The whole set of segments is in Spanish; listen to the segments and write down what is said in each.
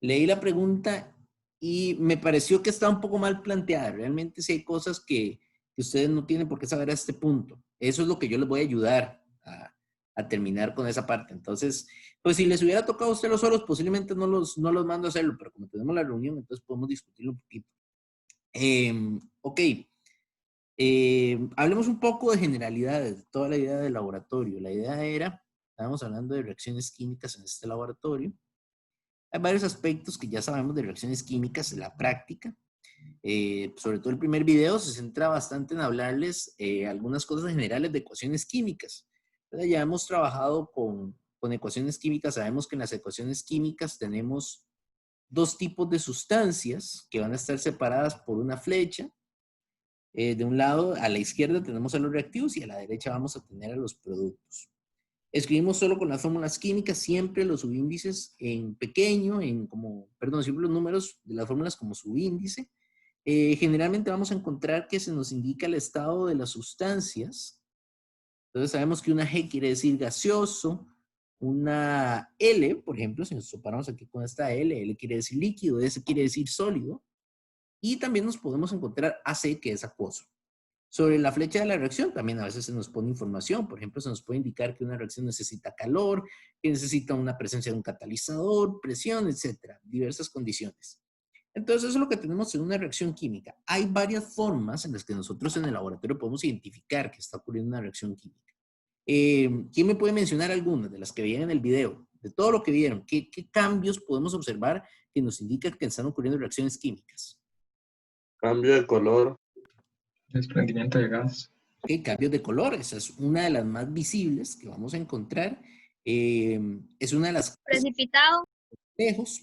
leí la pregunta y me pareció que está un poco mal planteada. Realmente sí hay cosas que ustedes no tienen por qué saber a este punto. Eso es lo que yo les voy a ayudar a terminar con esa parte. Entonces, pues si les hubiera tocado a ustedes los solos, posiblemente no los mando a hacerlo, pero como tenemos la reunión, entonces podemos discutirlo un poquito. Ok. Hablemos un poco de generalidades, de toda la idea del laboratorio. La idea era, estábamos hablando de reacciones químicas en este laboratorio. Hay varios aspectos que ya sabemos de reacciones químicas en la práctica. Sobre todo el primer video se centra bastante en hablarles algunas cosas generales de ecuaciones químicas. Entonces, ya hemos trabajado con ecuaciones químicas. Sabemos que en las ecuaciones químicas tenemos dos tipos de sustancias que van a estar separadas por una flecha. De un lado, a la izquierda tenemos a los reactivos y a la derecha vamos a tener a los productos. Escribimos solo con las fórmulas químicas, siempre los subíndices en pequeño, siempre los números de las fórmulas como subíndice. Generalmente vamos a encontrar que se nos indica el estado de las sustancias. Entonces sabemos que una G quiere decir gaseoso, una L, por ejemplo, si nos separamos aquí con esta L quiere decir líquido, S quiere decir sólido. Y también nos podemos encontrar AC, que es acuoso. Sobre la flecha de la reacción también a veces se nos pone información. Por ejemplo, se nos puede indicar que una reacción necesita calor, que necesita una presencia de un catalizador, presión, etcétera. Diversas condiciones. Entonces, eso es lo que tenemos en una reacción química. Hay varias formas en las que nosotros en el laboratorio podemos identificar que está ocurriendo una reacción química. ¿Quién me puede mencionar algunas de las que veían en el video? De todo lo que vieron, ¿qué cambios podemos observar que nos indican que están ocurriendo reacciones químicas? Cambio de color. Desprendimiento de gas. Ok, cambios de color, esa es una de las más visibles que vamos a encontrar. Es una de las... Precipitado. Lejos,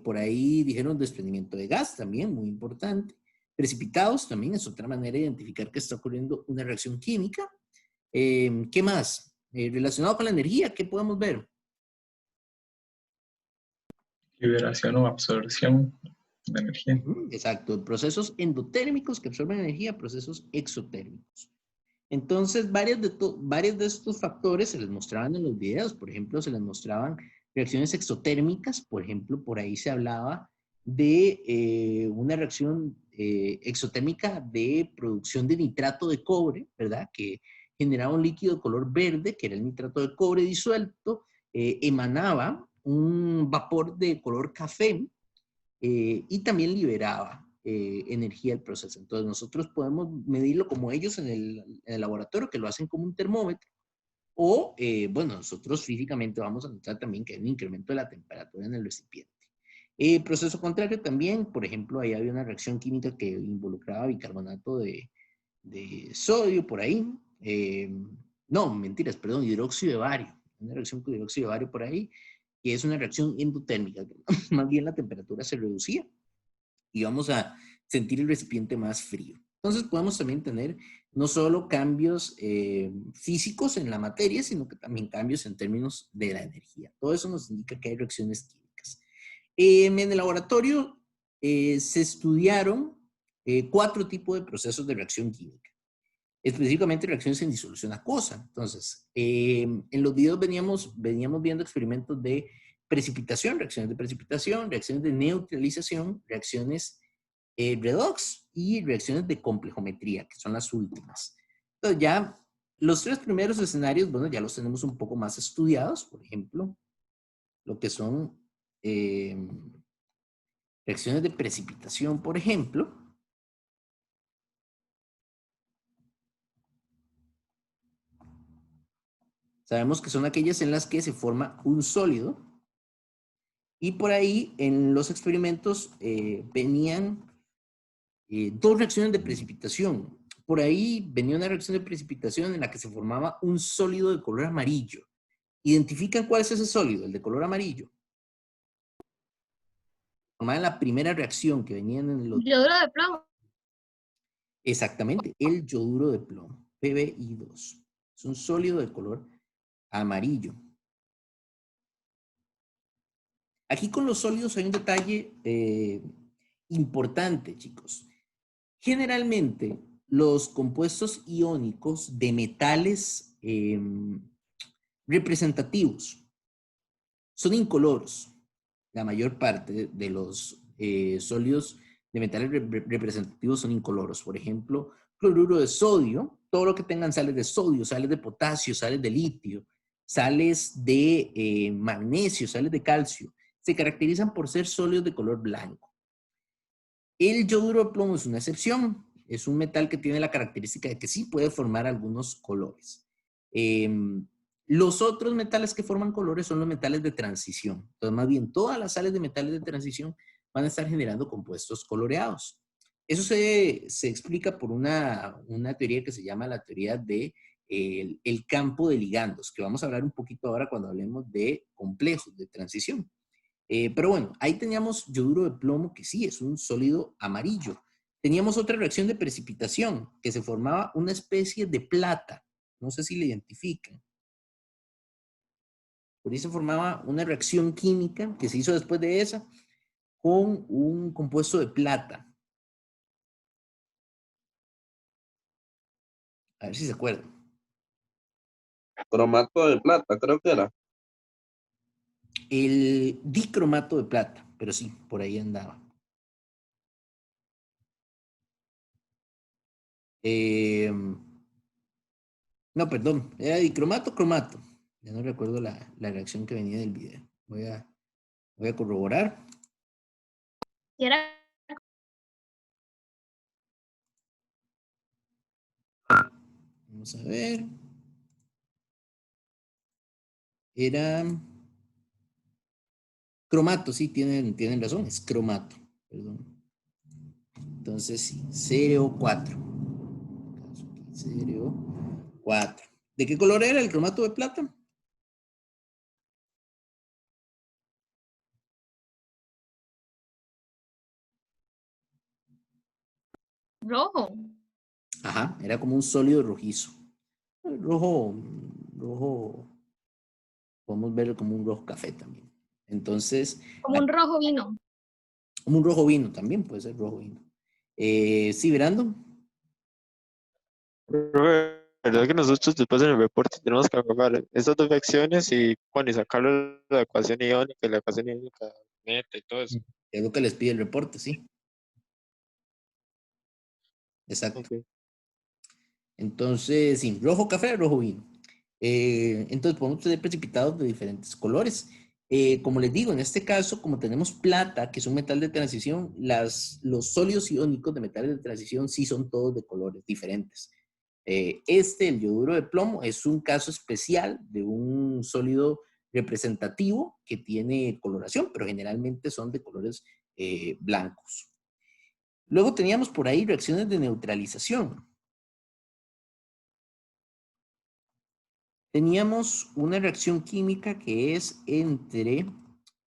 por ahí dijeron desprendimiento de gas también, muy importante. Precipitados también es otra manera de identificar que está ocurriendo una reacción química. ¿Qué más? Relacionado con la energía, ¿qué podemos ver? Liberación o absorción de energía. Exacto, procesos endotérmicos que absorben energía, procesos exotérmicos. Entonces, varios de estos factores se les mostraban en los videos. Por ejemplo, se les mostraban reacciones exotérmicas. Por ejemplo, por ahí se hablaba de una reacción exotérmica de producción de nitrato de cobre, ¿verdad? Que generaba un líquido de color verde, que era el nitrato de cobre disuelto, emanaba un vapor de color café y también liberaba energía del proceso. Entonces nosotros podemos medirlo como ellos en el laboratorio, que lo hacen como un termómetro, o bueno, nosotros físicamente vamos a notar también que hay un incremento de la temperatura en el recipiente. Proceso contrario también, por ejemplo, ahí había una reacción química que involucraba bicarbonato de sodio por ahí. No, mentiras, perdón, hidróxido de bario. Una reacción con hidróxido de bario por ahí, que es una reacción endotérmica. Más bien la temperatura se reducía y vamos a sentir el recipiente más frío. Entonces podemos también tener no solo cambios físicos en la materia, sino que también cambios en términos de la energía. Todo eso nos indica que hay reacciones químicas. En el laboratorio se estudiaron 4 tipos de procesos de reacción química. Específicamente reacciones en disolución acuosa. Entonces, en los videos veníamos viendo experimentos de precipitación, reacciones de neutralización, reacciones redox y reacciones de complejometría, que son las últimas. Entonces ya los 3 primeros escenarios, bueno, ya los tenemos un poco más estudiados. Por ejemplo, lo que son reacciones de precipitación, por ejemplo. Sabemos que son aquellas en las que se forma un sólido. Y por ahí en los experimentos venían 2 reacciones de precipitación. Por ahí venía una reacción de precipitación en la que se formaba un sólido de color amarillo. ¿Identifican cuál es ese sólido? El de color amarillo. Formaba en la primera reacción que venían en los... Yoduro de plomo. Exactamente, el yoduro de plomo, PbI2. Es un sólido de color amarillo. Aquí con los sólidos hay un detalle importante, chicos. Generalmente, los compuestos iónicos de metales representativos son incoloros. la mayor parte de los sólidos de metales representativos son incoloros. Por ejemplo, cloruro de sodio, todo lo que tengan sales de sodio, sales de potasio, sales de litio, sales de magnesio, sales de calcio, se caracterizan por ser sólidos de color blanco. El yoduro de plomo es una excepción. Es un metal que tiene la característica de que sí puede formar algunos colores. Los otros metales que forman colores son los metales de transición. Entonces, más bien, todas las sales de metales de transición van a estar generando compuestos coloreados. Eso se explica por una teoría que se llama la teoría de el campo de ligandos, que vamos a hablar un poquito ahora cuando hablemos de complejos de transición. Pero bueno, ahí teníamos yoduro de plomo, que sí, es un sólido amarillo. Teníamos otra reacción de precipitación, que se formaba una especie de plata. No sé si la identifican. Por ahí se formaba una reacción química que se hizo después de esa con un compuesto de plata. A ver si se acuerdan. Cromato de plata, creo que era. El dicromato de plata, pero sí, por ahí andaba. No, perdón, era dicromato, cromato. Ya no recuerdo la reacción que venía del video. Voy a corroborar. Y era Vamos a ver. Era cromato, sí, tienen razón, es cromato. Perdón. Entonces, sí, CO4. 04. ¿De qué color era el cromato de plata? rojo. Ajá, era como un sólido rojizo. Rojo, podemos verlo como un rojo café también. Entonces, Como un rojo vino. como un rojo vino también, puede ser rojo vino. Sí, Brando. Profe, la verdad que nosotros después en el reporte tenemos que agarrar estas dos reacciones y, bueno, y sacarlo de la ecuación iónica y la ecuación iónica neta y todo eso. Es lo que les pide el reporte, sí. Exacto. Ok. Entonces, sí, rojo café, rojo vino. Entonces podemos tener precipitados de diferentes colores. Como les digo, en este caso, como tenemos plata, que es un metal de transición, los sólidos iónicos de metales de transición sí son todos de colores diferentes. El yoduro de plomo, es un caso especial de un sólido representativo que tiene coloración, pero generalmente son de colores blancos. Luego teníamos por ahí reacciones de neutralización. Teníamos una reacción química que es entre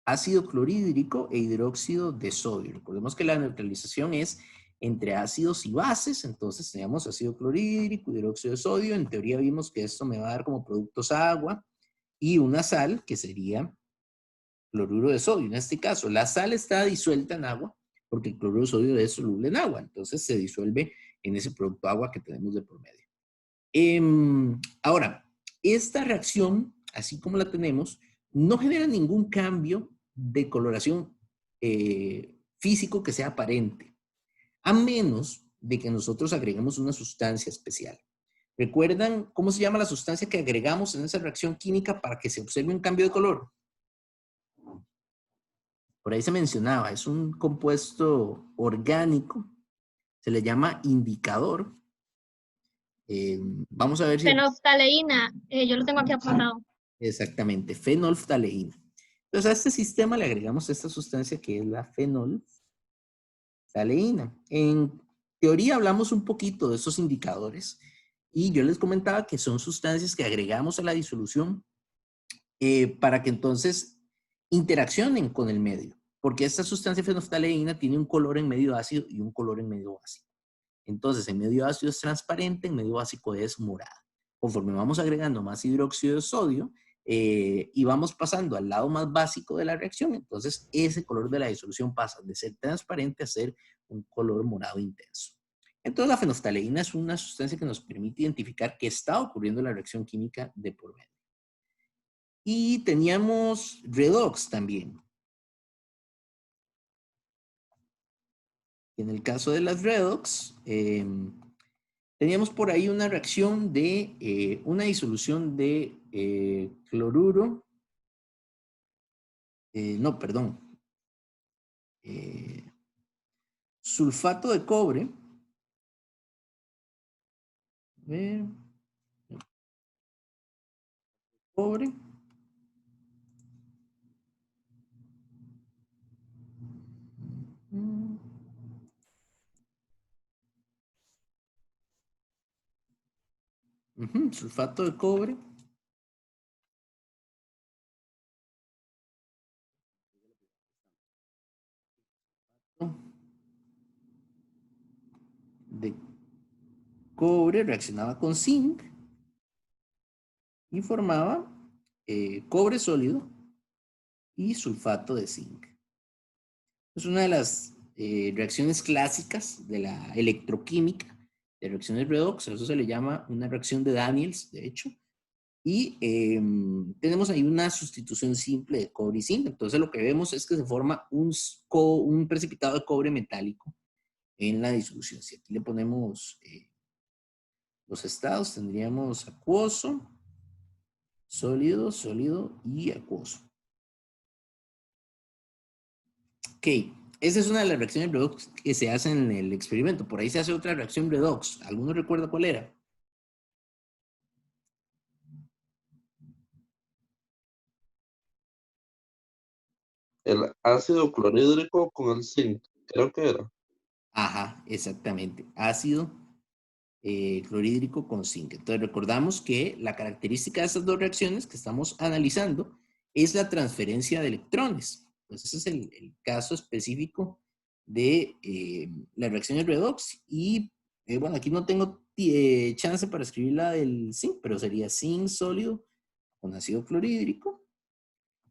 ácido clorhídrico e hidróxido de sodio. Recordemos que la neutralización es entre ácidos y bases, entonces teníamos ácido clorhídrico, hidróxido de sodio. En teoría vimos que esto me va a dar como productos agua y una sal que sería cloruro de sodio. En este caso, la sal está disuelta en agua porque el cloruro de sodio es soluble en agua, entonces se disuelve en ese producto agua que tenemos de por medio. Ahora, esta reacción, así como la tenemos, no genera ningún cambio de coloración físico que sea aparente, a menos de que nosotros agreguemos una sustancia especial. ¿Recuerdan cómo se llama la sustancia que agregamos en esa reacción química para que se observe un cambio de color? Por ahí se mencionaba, es un compuesto orgánico, se le llama indicador. Vamos a ver si... Fenoftaleína. Yo lo tengo aquí apuntado. Exactamente, fenolftaleína. Entonces a este sistema le agregamos esta sustancia que es la fenolftaleína. En teoría hablamos un poquito de estos indicadores y yo les comentaba que son sustancias que agregamos a la disolución para que entonces interaccionen con el medio, porque esta sustancia fenolftaleína tiene un color en medio ácido y un color en medio básico. Entonces, en medio ácido es transparente, en medio básico es morada. Conforme vamos agregando más hidróxido de sodio y vamos pasando al lado más básico de la reacción, entonces ese color de la disolución pasa de ser transparente a ser un color morado intenso. Entonces, la fenolftaleína es una sustancia que nos permite identificar qué está ocurriendo en la reacción química de por medio. Y teníamos redox también. En el caso de las redox, teníamos por ahí una reacción de una disolución de cloruro, no, perdón, sulfato de cobre, cobre, sulfato de cobre, de cobre reaccionaba con zinc y formaba cobre sólido y sulfato de zinc. Es una de las reacciones clásicas de la electroquímica, de reacciones redox, eso se le llama una reacción de Daniels, de hecho, y tenemos ahí una sustitución simple de cobre y zinc, entonces lo que vemos es que se forma un precipitado de cobre metálico en la disolución. Si aquí le ponemos los estados, tendríamos acuoso, sólido, sólido y acuoso. Ok, esa es una de las reacciones redox que se hacen en el experimento. Por ahí se hace otra reacción redox. ¿Alguno recuerda cuál era? El ácido clorhídrico con el zinc, creo que era. Ajá, exactamente. Ácido clorhídrico con zinc. Entonces recordamos que la característica de estas dos reacciones que estamos analizando es la transferencia de electrones. Entonces ese es el caso específico de las reacciones redox. Y bueno, aquí no tengo chance para escribir la del zinc, pero sería zinc sólido con ácido clorhídrico.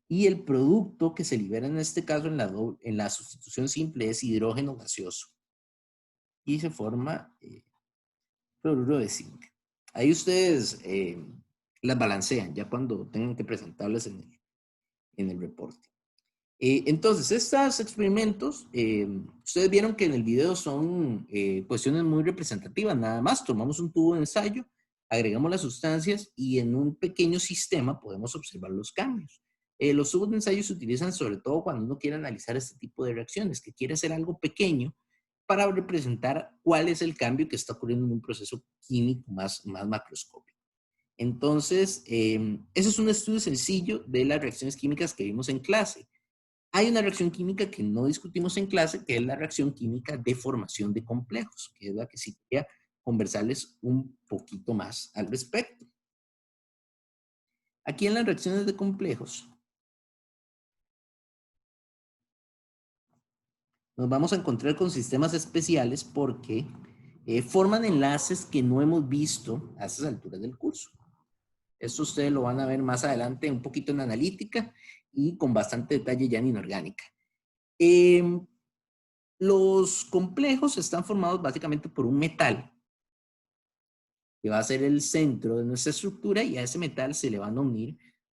Y el producto que se libera en este caso en la sustitución simple es hidrógeno gaseoso. Y se forma cloruro de zinc. Ahí ustedes las balancean ya cuando tengan que presentarlas en el reporte. Entonces, estos experimentos, ustedes vieron que en el video son cuestiones muy representativas, nada más. Tomamos un tubo de ensayo, agregamos las sustancias y en un pequeño sistema podemos observar los cambios. Los tubos de ensayo se utilizan sobre todo cuando uno quiere analizar este tipo de reacciones, que quiere hacer algo pequeño para representar cuál es el cambio que está ocurriendo en un proceso químico más macroscópico. Entonces, ese es un estudio sencillo de las reacciones químicas que vimos en clase. Hay una reacción química que no discutimos en clase, que es la reacción química de formación de complejos, que es la que sí quería conversarles un poquito más al respecto. Aquí en las reacciones de complejos, nos vamos a encontrar con sistemas especiales porque forman enlaces que no hemos visto a estas alturas del curso. Esto ustedes lo van a ver más adelante un poquito en analítica y con bastante detalle ya en inorgánica. Los complejos están formados básicamente por un metal que va a ser el centro de nuestra estructura y a ese metal se le van a unir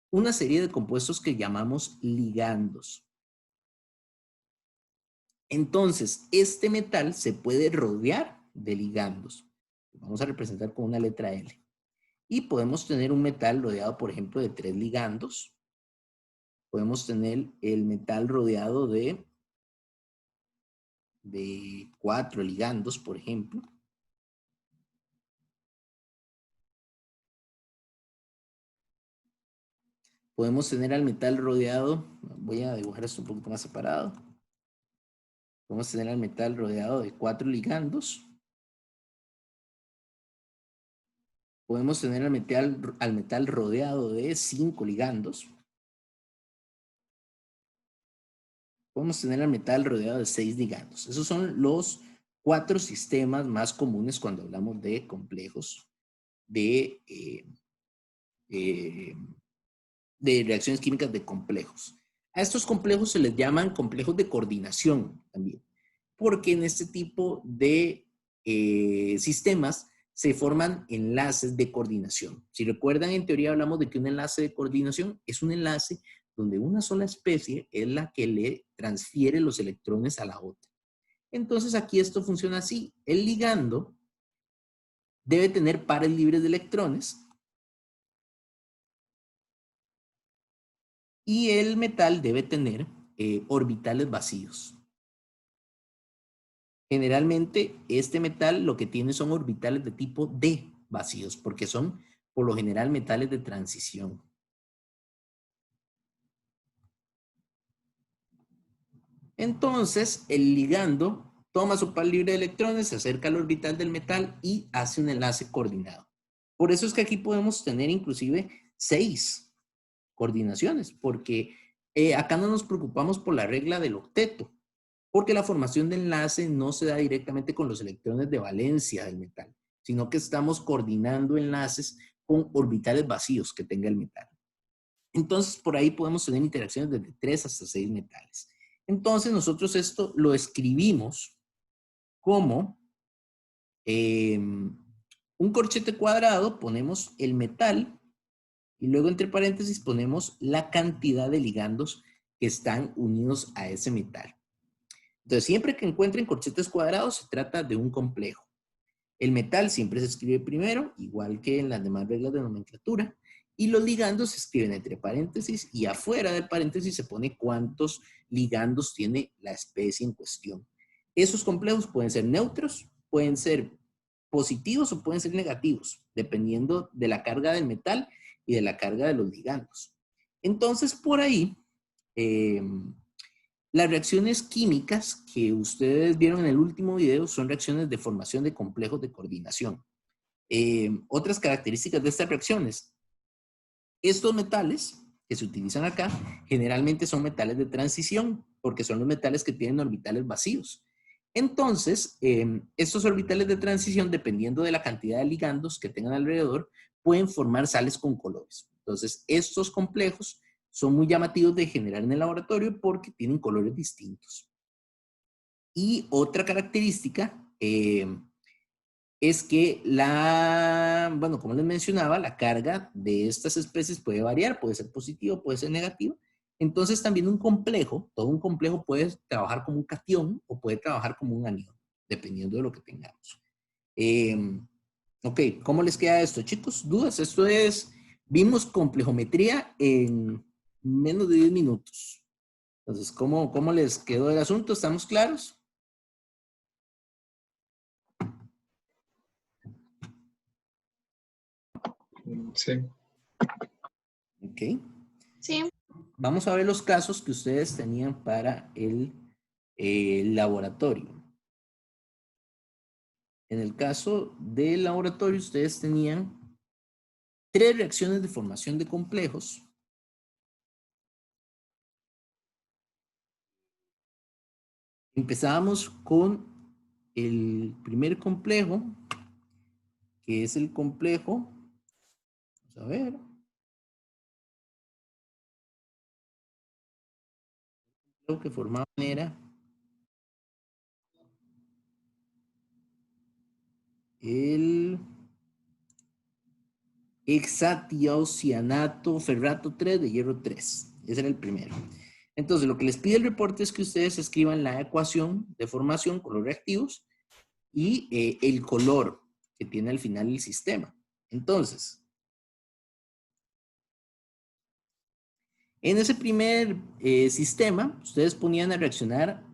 una serie de compuestos que llamamos ligandos. Entonces, este metal se puede rodear de ligandos. Vamos a representar con una letra L. Y podemos tener un metal rodeado, por ejemplo, de 3 ligandos. Podemos tener el metal rodeado de 4 ligandos, por ejemplo. Podemos tener al metal rodeado, voy a dibujar esto un poquito más separado. Podemos tener al metal rodeado de 4 ligandos. Podemos tener al metal rodeado de 5 ligandos. Podemos tener al metal rodeado de 6 ligandos. Esos son los 4 sistemas más comunes cuando hablamos de complejos de reacciones químicas de complejos. A estos complejos se les llaman complejos de coordinación también, porque en este tipo de sistemas se forman enlaces de coordinación. Si recuerdan, en teoría hablamos de que un enlace de coordinación es un enlace donde una sola especie es la que le transfiere los electrones a la otra. Entonces aquí esto funciona así. El ligando debe tener pares libres de electrones y el metal debe tener orbitales vacíos. Generalmente este metal lo que tiene son orbitales de tipo D vacíos, porque son por lo general metales de transición. Entonces el ligando toma su par libre de electrones, se acerca al orbital del metal y hace un enlace coordinado. Por eso es que aquí podemos tener inclusive 6 coordinaciones, porque acá no nos preocupamos por la regla del octeto, porque la formación de enlace no se da directamente con los electrones de valencia del metal, sino que estamos coordinando enlaces con orbitales vacíos que tenga el metal. Entonces, por ahí podemos tener interacciones desde 3 hasta 6 metales. Entonces, nosotros esto lo escribimos como un corchete cuadrado, ponemos el metal y luego entre paréntesis ponemos la cantidad de ligandos que están unidos a ese metal. Entonces, siempre que encuentren corchetes cuadrados, se trata de un complejo. El metal siempre se escribe primero, igual que en las demás reglas de nomenclatura, y los ligandos se escriben entre paréntesis y afuera del paréntesis se pone cuántos ligandos tiene la especie en cuestión. Esos complejos pueden ser neutros, pueden ser positivos o pueden ser negativos, dependiendo de la carga del metal y de la carga de los ligandos. Entonces, por ahí, las reacciones químicas que ustedes vieron en el último video son reacciones de formación de complejos de coordinación. Otras características de estas reacciones. Estos metales que se utilizan acá generalmente son metales de transición porque son los metales que tienen orbitales vacíos. Entonces, estos orbitales de transición, dependiendo de la cantidad de ligandos que tengan alrededor, pueden formar sales con colores. Entonces, estos complejos son muy llamativos de generar en el laboratorio porque tienen colores distintos. Y otra característica es que bueno, como les mencionaba, la carga de estas especies puede variar, puede ser positivo, puede ser negativo. Entonces también todo un complejo puede trabajar como un catión o puede trabajar como un anión, dependiendo de lo que tengamos. Ok, ¿cómo les queda esto, chicos? ¿Dudas? Vimos complejometría en menos de 10 minutos. Entonces, ¿cómo les quedó el asunto? ¿Estamos claros? Sí. Ok. Sí. Vamos a ver los casos que ustedes tenían para el laboratorio. En el caso del laboratorio, ustedes tenían 3 reacciones de formación de complejos. Empezábamos con el primer complejo, que es el complejo, vamos a ver, lo que formaban era el hexatiocianato ferrato 3 de hierro 3. Ese era el primero. Entonces, lo que les pide el reporte es que ustedes escriban la ecuación de formación con los reactivos y el color que tiene al final el sistema. Entonces, en ese primer sistema, ustedes ponían a reaccionar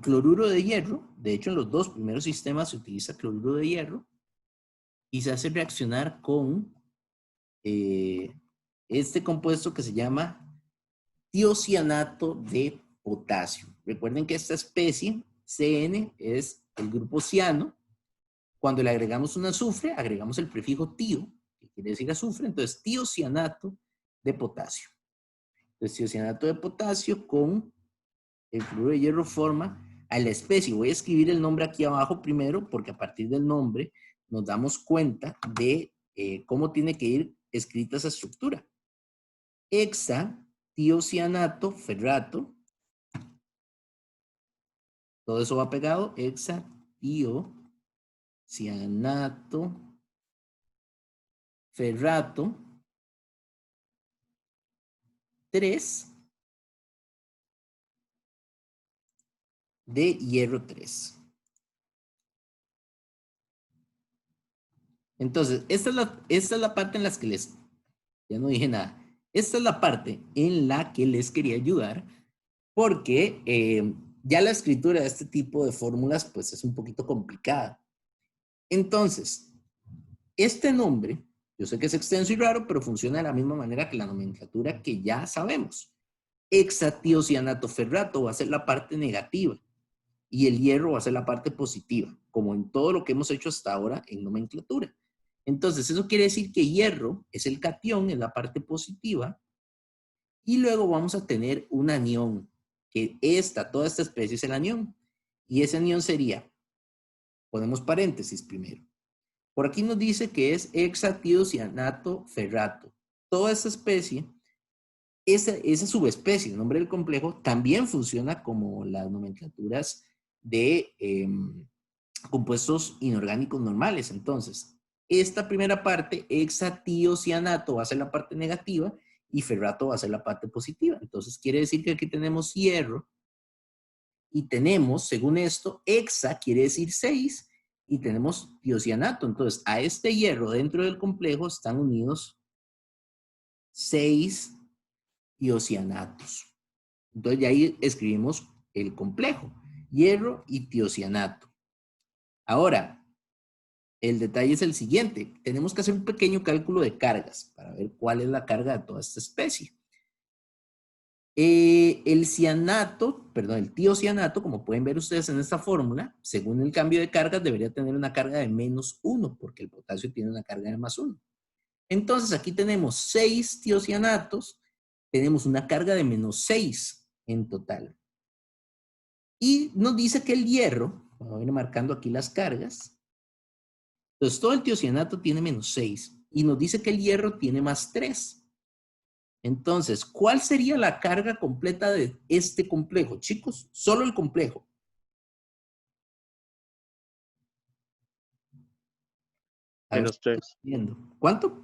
cloruro de hierro. De hecho, en los 2 primeros sistemas se utiliza cloruro de hierro y se hace reaccionar con este compuesto que se llama tiocianato de potasio. Recuerden que esta especie, CN, es el grupo ciano. Cuando le agregamos un azufre, agregamos el prefijo tio, que quiere decir azufre, entonces tiocianato de potasio. Entonces, tiocianato de potasio con el fluoruro de hierro forma a la especie. Voy a escribir el nombre aquí abajo primero, porque a partir del nombre nos damos cuenta de cómo tiene que ir escrita esa estructura. Hexatiocianato ferrato. Todo eso va pegado. Hexatiocianato ferrato 3 de hierro 3. Entonces, esta es la parte en la que ya no dije nada. Esta es la parte en la que les quería ayudar porque ya la escritura de este tipo de fórmulas pues es un poquito complicada. Entonces, este nombre, yo sé que es extenso y raro, pero funciona de la misma manera que la nomenclatura que ya sabemos. Hexatiocianato-ferrato va a ser la parte negativa y el hierro va a ser la parte positiva, como en todo lo que hemos hecho hasta ahora en nomenclatura. Entonces, eso quiere decir que hierro es el catión en la parte positiva y luego vamos a tener un anión, que toda esta especie es el anión. Y ese anión sería, ponemos paréntesis primero. Por aquí nos dice que es hexatiocianato ferrato. Toda esta especie, esa subespecie, el nombre del complejo, también funciona como las nomenclaturas de compuestos inorgánicos normales. Entonces, esta primera parte, hexatiocianato, va a ser la parte negativa y ferrato va a ser la parte positiva. Entonces, quiere decir que aquí tenemos hierro y tenemos, según esto, hexa quiere decir 6 y tenemos tiocianato. Entonces, a este hierro dentro del complejo están unidos 6 tiocianatos. Entonces, ya ahí escribimos el complejo, hierro y tiocianato. Ahora, el detalle es el siguiente. Tenemos que hacer un pequeño cálculo de cargas para ver cuál es la carga de toda esta especie. El tiocianato, como pueden ver ustedes en esta fórmula, según el cambio de cargas, debería tener una carga de -1, porque el potasio tiene una carga de +1. Entonces, aquí tenemos 6 tiocianatos, tenemos una carga de -6 en total. Y nos dice que el hierro, vamos a ir marcando aquí las cargas, entonces todo el tiocianato tiene -6 y nos dice que el hierro tiene +3. Entonces, ¿cuál sería la carga completa de este complejo, chicos? Solo el complejo. A ver si -3. estoy viendo. ¿Cuánto?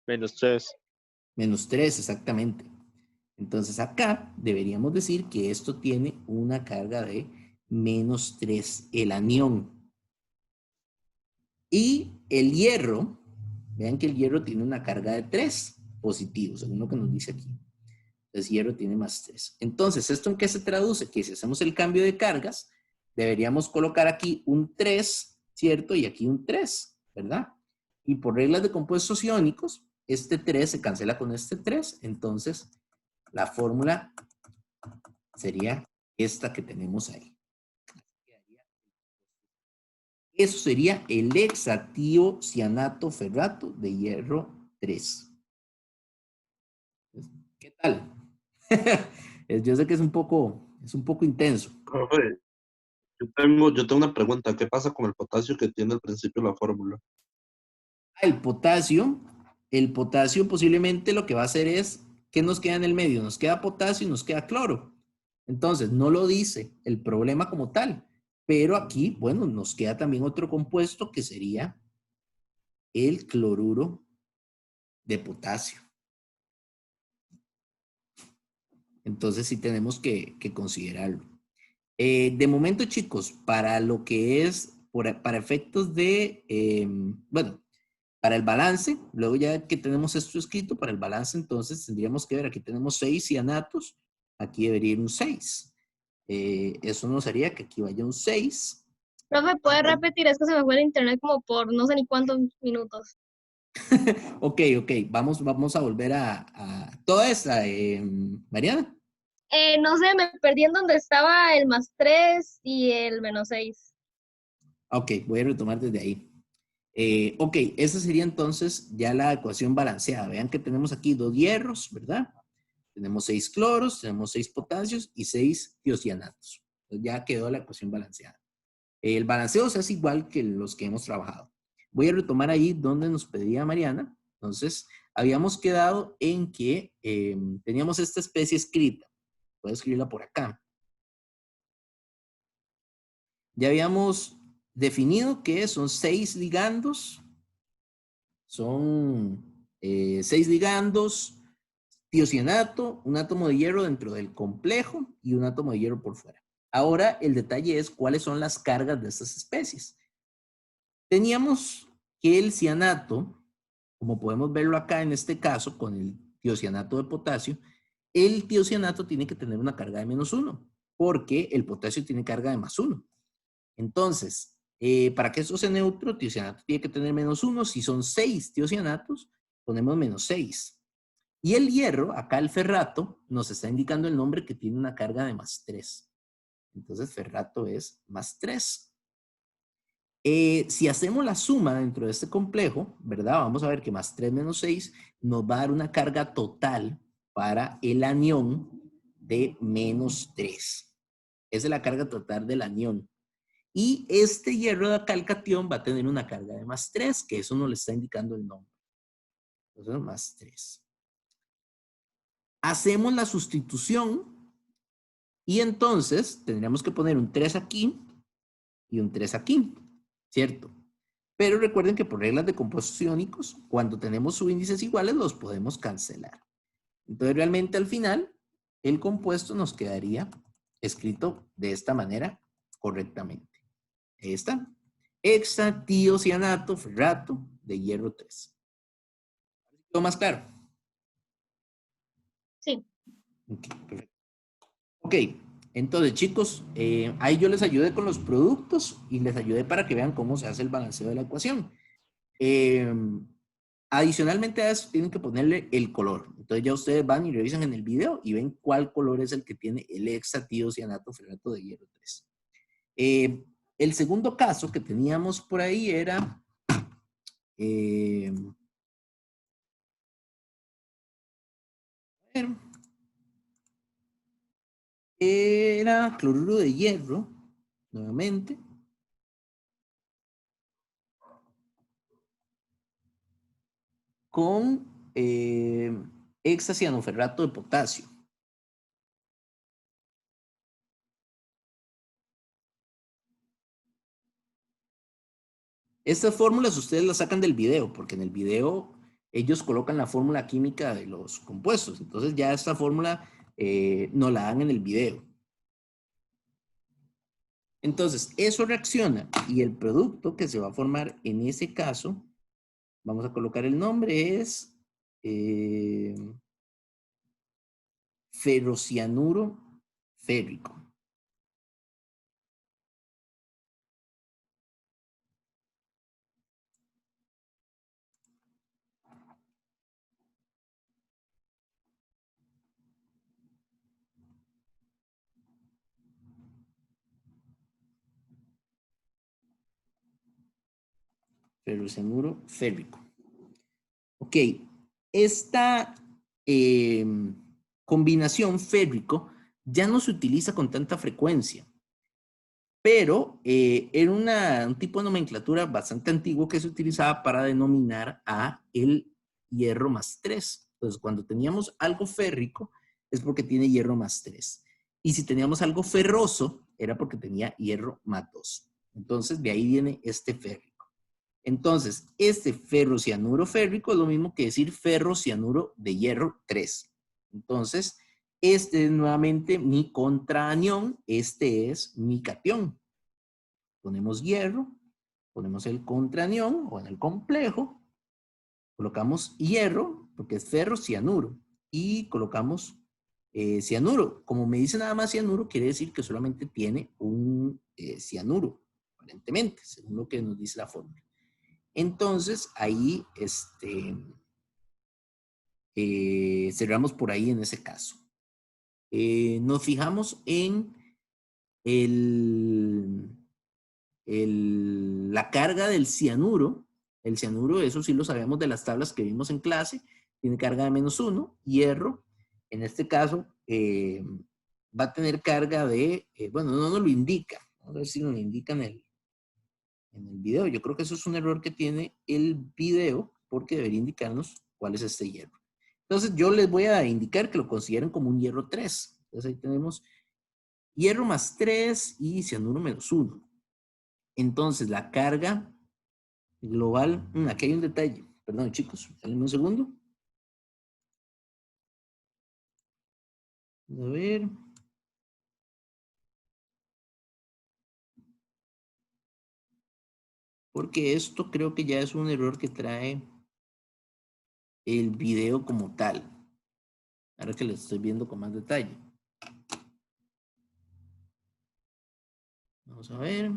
-3. -3, exactamente. Entonces, acá deberíamos decir que esto tiene una carga de -3, el anión. Y el hierro, vean que el hierro tiene una carga de 3 positivos, según lo que nos dice aquí. Entonces, hierro tiene +3. Entonces, ¿esto en qué se traduce? Que si hacemos el cambio de cargas, deberíamos colocar aquí un 3, ¿cierto? Y aquí un 3, ¿verdad? Y por reglas de compuestos iónicos, este 3 se cancela con este 3. Entonces, la fórmula sería esta que tenemos ahí. Eso sería el hexatiocianato ferrato de hierro 3. ¿Qué tal? Yo sé que es un poco intenso. Profe, yo tengo una pregunta. ¿Qué pasa con el potasio que tiene al principio la fórmula? El potasio posiblemente lo que va a hacer es, ¿qué nos queda en el medio? Nos queda potasio y nos queda cloro. Entonces, no lo dice el problema como tal. Pero aquí, bueno, nos queda también otro compuesto que sería el cloruro de potasio. Entonces, sí tenemos que considerarlo. De momento, chicos, para lo que es, para efectos de, bueno, para el balance, luego ya que tenemos esto escrito, para el balance entonces tendríamos que ver, aquí tenemos 6 cianatos, aquí debería ir un 6. Eso nos haría que aquí vaya un 6. Profe, ¿puede repetir? Es que se me fue el internet como por no sé ni cuántos minutos. Ok, vamos a volver a toda esta, Mariana. No sé, me perdí en donde estaba el +3 y el -6. Ok, voy a retomar desde ahí. Ok, esa sería entonces ya la ecuación balanceada. Vean que tenemos aquí 2 hierros, ¿verdad? Tenemos 6 cloros, tenemos 6 potasios y 6 tiocianatos. Entonces ya quedó la ecuación balanceada. El balanceo se hace igual que los que hemos trabajado. Voy a retomar ahí donde nos pedía Mariana. Entonces, habíamos quedado en que teníamos esta especie escrita. Voy a escribirla por acá. Ya habíamos definido que son 6 ligandos. Son 6 ligandos tiocianato, un átomo de hierro dentro del complejo y un átomo de hierro por fuera. Ahora el detalle es cuáles son las cargas de estas especies. Teníamos que el cianato, como podemos verlo acá en este caso con el tiocianato de potasio, el tiocianato tiene que tener una carga de -1 porque el potasio tiene carga de +1. Entonces, para que esto sea neutro, tiocianato tiene que tener -1. Si son 6 tiocianatos, ponemos -6. Y el hierro, acá el ferrato, nos está indicando el nombre que tiene una carga de +3. Entonces, ferrato es +3. Si hacemos la suma dentro de este complejo, ¿verdad? Vamos a ver que +3 menos 6 nos va a dar una carga total para el anión de -3. Esa es la carga total del anión. Y este hierro de acá, el catión, va a tener una carga de +3, que eso nos le está indicando el nombre. Entonces, +3. Hacemos la sustitución y entonces tendríamos que poner un 3 aquí y un 3 aquí, ¿cierto? Pero recuerden que por reglas de compuestos iónicos, cuando tenemos subíndices iguales, los podemos cancelar. Entonces, realmente al final, el compuesto nos quedaría escrito de esta manera correctamente. Ahí está. Hexatiocianato ferrato de hierro 3. ¿Todo más claro? Sí. Ok, perfecto. Ok, entonces chicos, ahí yo les ayudé con los productos y les ayudé para que vean cómo se hace el balanceo de la ecuación. Adicionalmente a eso tienen que ponerle el color. Entonces ya ustedes van y revisan en el video y ven cuál color es el que tiene el hexatiocianato ferrato de hierro 3. El segundo caso que teníamos por ahí era era cloruro de hierro, nuevamente. Con hexacianoferrato de potasio. Estas fórmulas ustedes las sacan del video, porque en el video ellos colocan la fórmula química de los compuestos. Entonces ya esta fórmula nos la dan en el video. Entonces, eso reacciona y el producto que se va a formar en ese caso, vamos a colocar el nombre, es ferrocianuro férrico. Ferrocianuro férrico. Ok, esta combinación férrico ya no se utiliza con tanta frecuencia, pero era un tipo de nomenclatura bastante antiguo que se utilizaba para denominar a el hierro +3. Entonces, cuando teníamos algo férrico, es porque tiene hierro +3. Y si teníamos algo ferroso, era porque tenía hierro +2. Entonces, de ahí viene este férrico. Entonces, este ferrocianuro férrico es lo mismo que decir ferrocianuro de hierro 3. Entonces, este es nuevamente mi contraanión, este es mi catión. Ponemos hierro, ponemos el contraanión o en el complejo, colocamos hierro, porque es ferrocianuro, y colocamos cianuro. Como me dice nada más cianuro, quiere decir que solamente tiene un cianuro, aparentemente, según lo que nos dice la fórmula. Entonces, ahí cerramos por ahí en ese caso. Nos fijamos en la carga del cianuro. El cianuro, eso sí lo sabemos de las tablas que vimos en clase, tiene carga de -1. Hierro, en este caso, va a tener carga de, bueno, no nos lo indica. Vamos a ver si nos lo indica en el video. Yo creo que eso es un error que tiene el video porque debería indicarnos cuál es este hierro. Entonces yo les voy a indicar que lo consideren como un hierro 3. Entonces ahí tenemos hierro +3 y cianuro -1. Entonces la carga global, aquí hay un detalle, perdón chicos, denme un segundo. A ver. Porque esto creo que ya es un error que trae el video como tal. Ahora que lo estoy viendo con más detalle. Vamos a ver.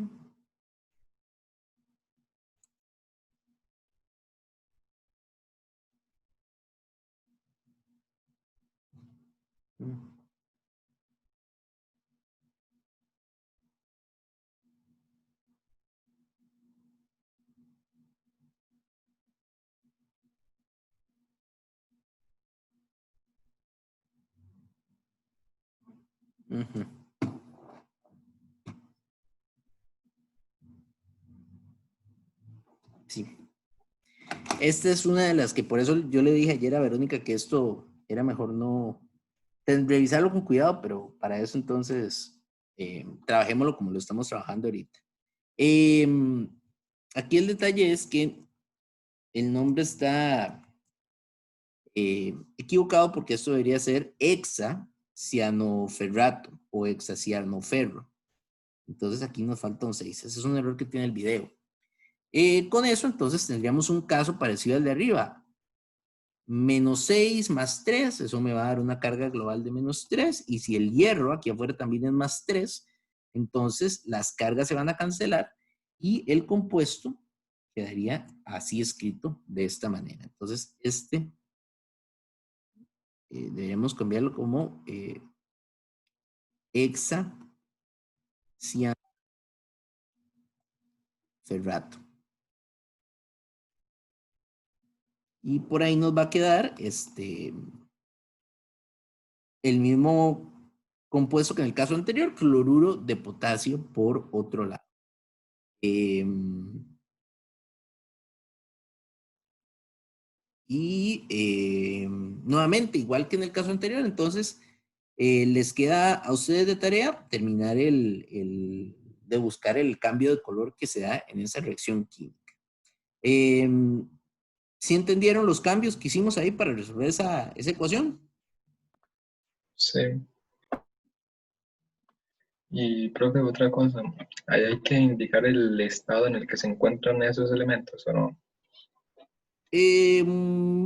Ujú. Sí. Esta es una de las que por eso yo le dije ayer a Verónica que esto era mejor no revisarlo con cuidado, pero para eso entonces trabajémoslo como lo estamos trabajando ahorita. Aquí el detalle es que el nombre está equivocado porque esto debería ser hexacianoferrato o hexacianoferro. Entonces aquí nos falta un 6. Ese es un error que tiene el video. Con eso entonces tendríamos un caso parecido al de arriba. -6 más 3, eso me va a dar una carga global de -3. Y si el hierro aquí afuera también es +3, entonces las cargas se van a cancelar y el compuesto quedaría así escrito de esta manera. Entonces deberíamos cambiarlo como hexacianoferrato. Y por ahí nos va a quedar el mismo compuesto que en el caso anterior, cloruro de potasio por otro lado. Nuevamente, igual que en el caso anterior, entonces les queda a ustedes de tarea terminar de buscar el cambio de color que se da en esa reacción química. ¿Sí entendieron los cambios que hicimos ahí para resolver esa ecuación? Sí. Y profe, otra cosa, ahí hay que indicar el estado en el que se encuentran esos elementos, ¿o no?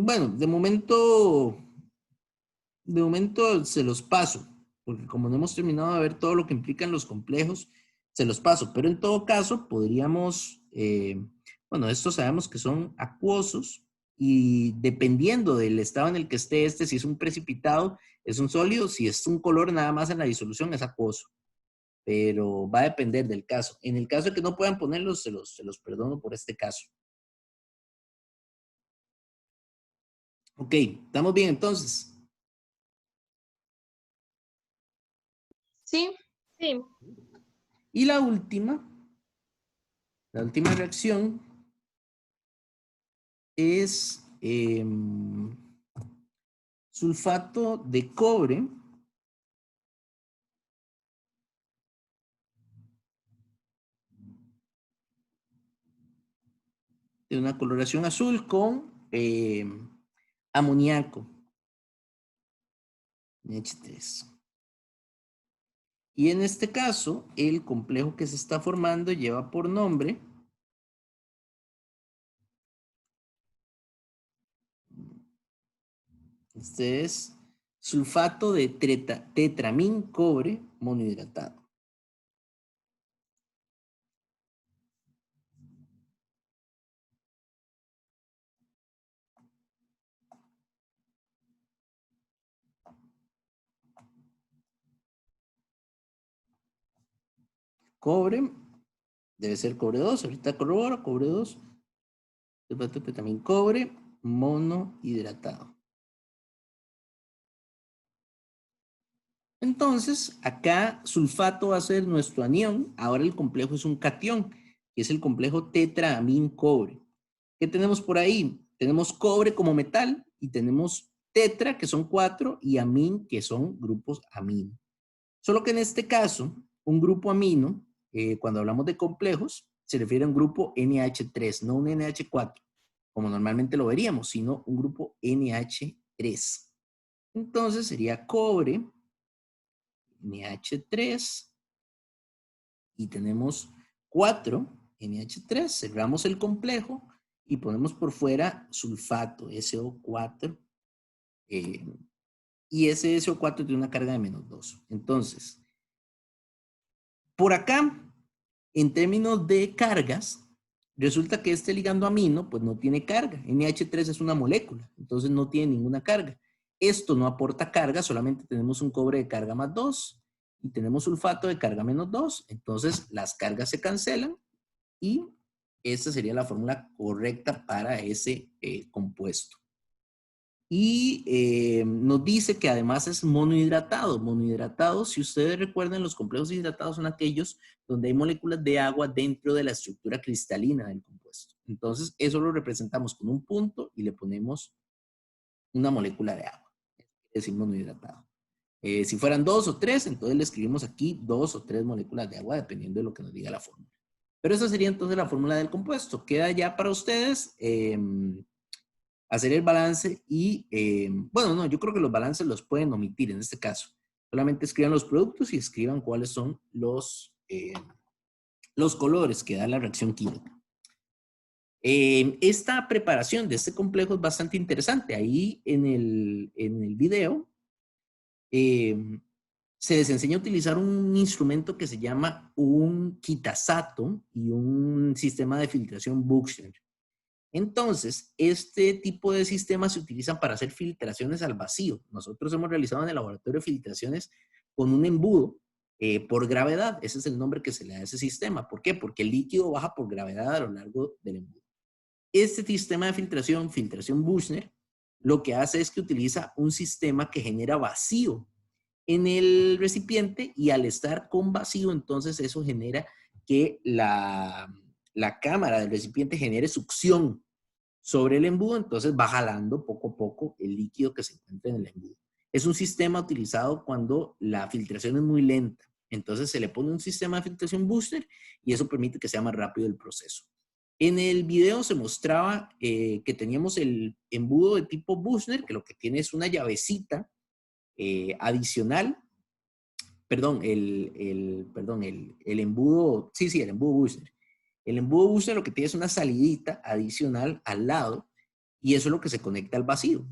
Bueno, de momento se los paso, porque como no hemos terminado de ver todo lo que implican los complejos, se los paso, pero en todo caso podríamos, bueno, estos sabemos que son acuosos y dependiendo del estado en el que esté si es un precipitado, es un sólido, si es un color nada más en la disolución es acuoso, pero va a depender del caso. En el caso de que no puedan ponerlos, se los perdono por este caso. Ok, ¿estamos bien entonces? Sí, Sí. Y la última reacción es sulfato de cobre de una coloración azul con amoníaco, NH3. Y en este caso, el complejo que se está formando lleva por nombre es sulfato de tetramín cobre monohidratado. Cobre, debe ser cobre 2, ahorita corroboro, cobre 2, sulfato de tetramín cobre monohidratado. Entonces, acá sulfato va a ser nuestro anión. Ahora el complejo es un catión, que es el complejo tetraamín cobre. ¿Qué tenemos por ahí? Tenemos cobre como metal y tenemos tetra, que son 4, y amín, que son grupos amino. Solo que en este caso, un grupo amino, cuando hablamos de complejos, se refiere a un grupo NH3, no un NH4, como normalmente lo veríamos, sino un grupo NH3. Entonces sería cobre NH3 y tenemos 4 NH3. Cerramos el complejo y ponemos por fuera sulfato, SO4. Y ese SO4 tiene una carga de -2. Entonces, por acá, en términos de cargas, resulta que este ligando amino pues no tiene carga. NH3 es una molécula, entonces no tiene ninguna carga. Esto no aporta carga, solamente tenemos un cobre de carga +2 y tenemos sulfato de carga -2. Entonces las cargas se cancelan y esta sería la fórmula correcta para ese compuesto. Y nos dice que además es monohidratado. Monohidratado, si ustedes recuerdan, los complejos hidratados son aquellos donde hay moléculas de agua dentro de la estructura cristalina del compuesto. Entonces, eso lo representamos con un punto y le ponemos una molécula de agua. Es decir, monohidratado. Si fueran 2 o 3, entonces le escribimos aquí 2 o 3 moléculas de agua, dependiendo de lo que nos diga la fórmula. Pero esa sería entonces la fórmula del compuesto. Queda ya para ustedes hacer el balance y, bueno, no, yo creo que los balances los pueden omitir en este caso. Solamente escriban los productos y escriban cuáles son los colores que da la reacción química. Esta preparación de este complejo es bastante interesante. Ahí en el video se les enseña a utilizar un instrumento que se llama un Kitasato y un sistema de filtración Buchner. Entonces, este tipo de sistemas se utilizan para hacer filtraciones al vacío. Nosotros hemos realizado en el laboratorio filtraciones con un embudo por gravedad. Ese es el nombre que se le da a ese sistema. ¿Por qué? Porque el líquido baja por gravedad a lo largo del embudo. Este sistema de filtración Buchner, lo que hace es que utiliza un sistema que genera vacío en el recipiente y al estar con vacío, entonces eso genera que la cámara del recipiente genere succión sobre el embudo, entonces va jalando poco a poco el líquido que se encuentra en el embudo. Es un sistema utilizado cuando la filtración es muy lenta. Entonces se le pone un sistema de filtración Buchner y eso permite que sea más rápido el proceso. En el video se mostraba que teníamos el embudo de tipo Buchner, que lo que tiene es una llavecita adicional. Perdón, el embudo, el embudo Buchner. El embudo Buchner lo que tiene es una salidita adicional al lado y eso es lo que se conecta al vacío.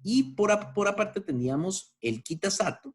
Y por aparte teníamos el Kitasato.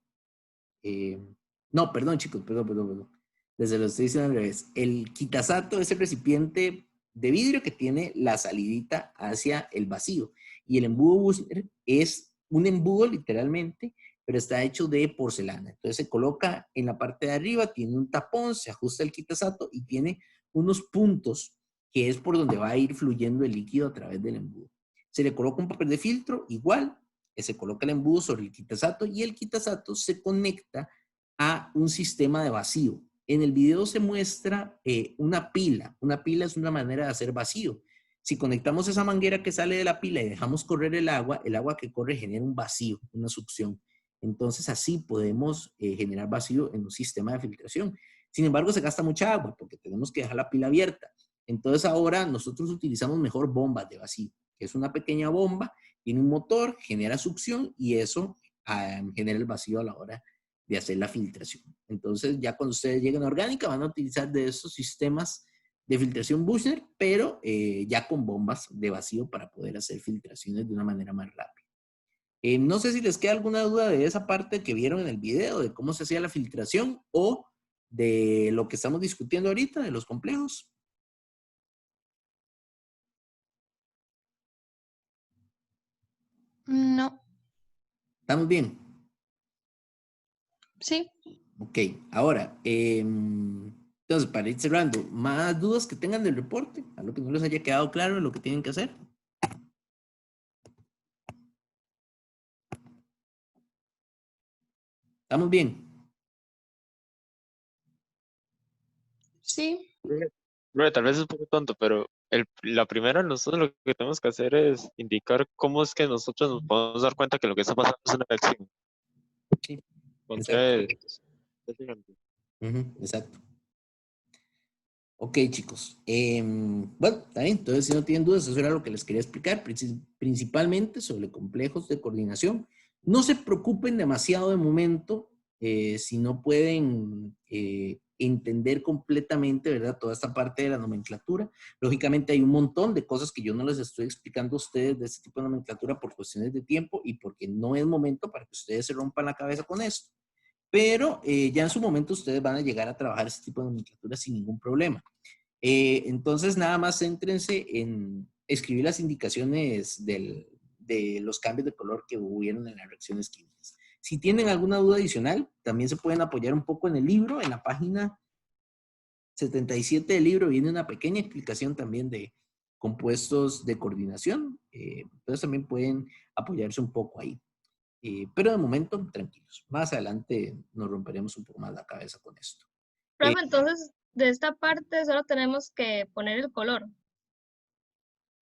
No, perdón chicos, perdón. Desde lo estoy diciendo al revés. El Kitasato es el recipiente de vidrio que tiene la salidita hacia el vacío. Y el embudo Buchner es un embudo literalmente, pero está hecho de porcelana. Entonces se coloca en la parte de arriba, tiene un tapón, se ajusta el Kitasato y tiene unos puntos que es por donde va a ir fluyendo el líquido a través del embudo. Se le coloca un papel de filtro igual, que se coloca el embudo sobre el Kitasato y el Kitasato se conecta a un sistema de vacío. En el video se muestra una pila. Una pila es una manera de hacer vacío. Si conectamos esa manguera que sale de la pila y dejamos correr el agua que corre genera un vacío, una succión. Entonces así podemos generar vacío en un sistema de filtración. Sin embargo, se gasta mucha agua porque tenemos que dejar la pila abierta. Entonces ahora nosotros utilizamos mejor bombas de vacío, que es una pequeña bomba, tiene un motor, genera succión y eso genera el vacío a la hora de hacer la filtración. Entonces ya cuando ustedes lleguen a orgánica van a utilizar de esos sistemas de filtración Buchner, pero ya con bombas de vacío para poder hacer filtraciones de una manera más rápida. No sé si les queda alguna duda de esa parte que vieron en el video, de cómo se hacía la filtración o de lo que estamos discutiendo ahorita, de los complejos. No. ¿Estamos bien? Sí. Ok, ahora, entonces para ir cerrando, ¿más dudas que tengan del reporte? ¿Algo que no les haya quedado claro de lo que tienen que hacer? ¿Estamos bien? Sí. Bueno, tal vez es un poco tonto, pero la primera, nosotros lo que tenemos que hacer es indicar cómo es que nosotros nos podemos dar cuenta que lo que está pasando es una reacción. Sí. Con Exacto. tres ejemplos. Exacto. Ok, chicos. Bueno, está bien. Entonces, si no tienen dudas, eso era lo que les quería explicar, principalmente sobre complejos de coordinación. No se preocupen demasiado de momento si no pueden entender completamente, ¿verdad? Toda esta parte de la nomenclatura. Lógicamente hay un montón de cosas que yo no les estoy explicando a ustedes de este tipo de nomenclatura por cuestiones de tiempo y porque no es momento para que ustedes se rompan la cabeza con esto. Pero ya en su momento ustedes van a llegar a trabajar este tipo de nomenclatura sin ningún problema. Entonces, nada más céntrense en escribir las indicaciones de los cambios de color que hubieron en las reacciones químicas. Si tienen alguna duda adicional, también se pueden apoyar un poco en el libro. En la página 77 del libro viene una pequeña explicación también de compuestos de coordinación. Entonces también pueden apoyarse un poco ahí. Pero de momento, tranquilos. Más adelante nos romperemos un poco más la cabeza con esto. Profe, entonces, de esta parte solo tenemos que poner el color.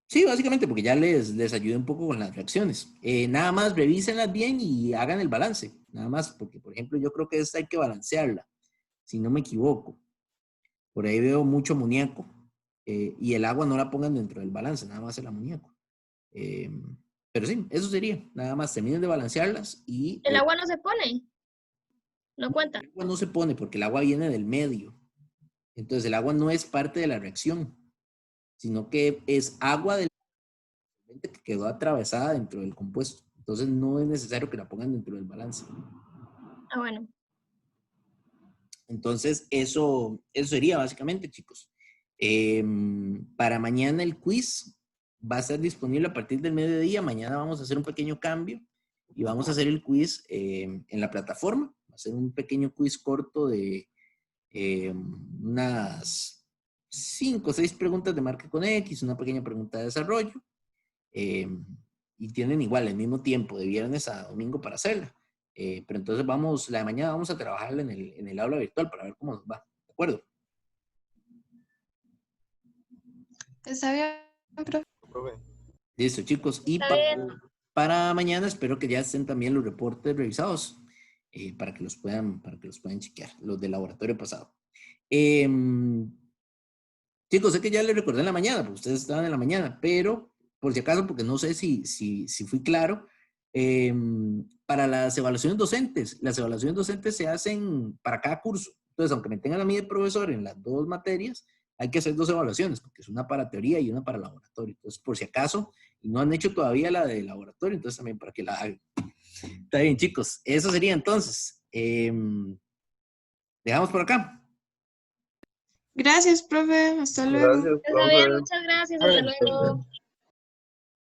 Sí, básicamente porque ya les ayudé un poco con las reacciones. Nada más revísenlas bien y hagan el balance. Nada más porque, por ejemplo, yo creo que esta hay que balancearla, si no me equivoco. Por ahí veo mucho amoníaco. Y el agua no la pongan dentro del balance, nada más el amoníaco. Pero sí, eso sería. Nada más terminen de balancearlas y... ¿El agua no se pone? ¿No cuenta? El agua no se pone porque el agua viene del medio. Entonces el agua no es parte de la reacción, sino que es agua del que quedó atravesada dentro del compuesto. Entonces no es necesario que la pongan dentro del balance. Ah, bueno. Entonces eso sería básicamente, chicos. Para mañana el quiz va a estar disponible a partir del mediodía. Mañana vamos a hacer un pequeño cambio y vamos a hacer el quiz en la plataforma. Va a ser un pequeño quiz corto de unas 5 o 6 preguntas de marca con X, una pequeña pregunta de desarrollo. Y tienen igual el mismo tiempo de viernes a domingo para hacerla. Pero entonces la de mañana vamos a trabajarla en el aula virtual para ver cómo nos va. ¿De acuerdo? Está bien, profe. Listo, chicos. Y Está bien. para mañana espero que ya estén también los reportes revisados para que los puedan chequear, los del laboratorio pasado. Chicos, sé que ya les recordé en la mañana, porque ustedes estaban en la mañana, pero por si acaso, porque no sé si fui claro, para las evaluaciones docentes se hacen para cada curso. Entonces, aunque me tengan a mí de profesor en las 2 materias, hay que hacer 2 evaluaciones, porque es una para teoría y una para laboratorio. Entonces, por si acaso, y no han hecho todavía la de laboratorio, entonces también para que la hagan. Está bien, chicos. Eso sería entonces. Dejamos por acá. Gracias, profe. Hasta luego. Gracias, Está bien, profe. muchas gracias. Hasta luego.